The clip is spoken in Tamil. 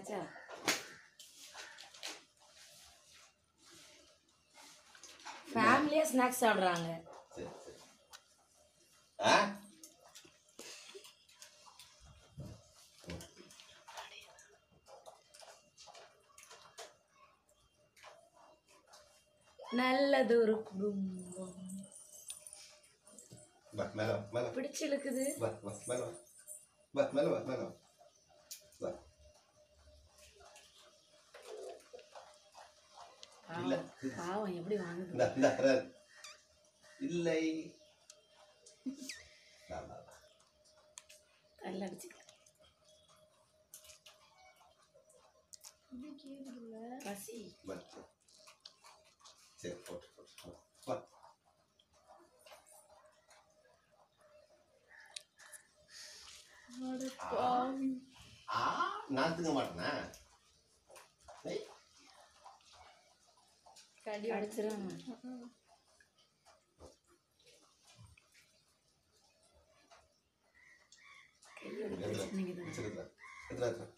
சாப்பிட்டாச்சா? ஃபேமிலியாக ஸ்நாக்ஸ் சாப்பிட்றாங்க. சரி சரி. ஆ நல்லதொரு குடும்பம் வா மேலே வா மேலே பிடிச்சு இழுக்குது. வா வா மேலே வா வா மேலே வா மேலே வா வா. இல்லை பாவம் எப்படி வாங்குது. இந்த இந்த இல்லை கல்ல அடிச்சுக்க. பசி. வா சரி போட்டு போட்டு வா. நான் தூங்க மாட்டேனா? கடி அடிச்சிடும். கையோட பிரச்சனைங்க தான்.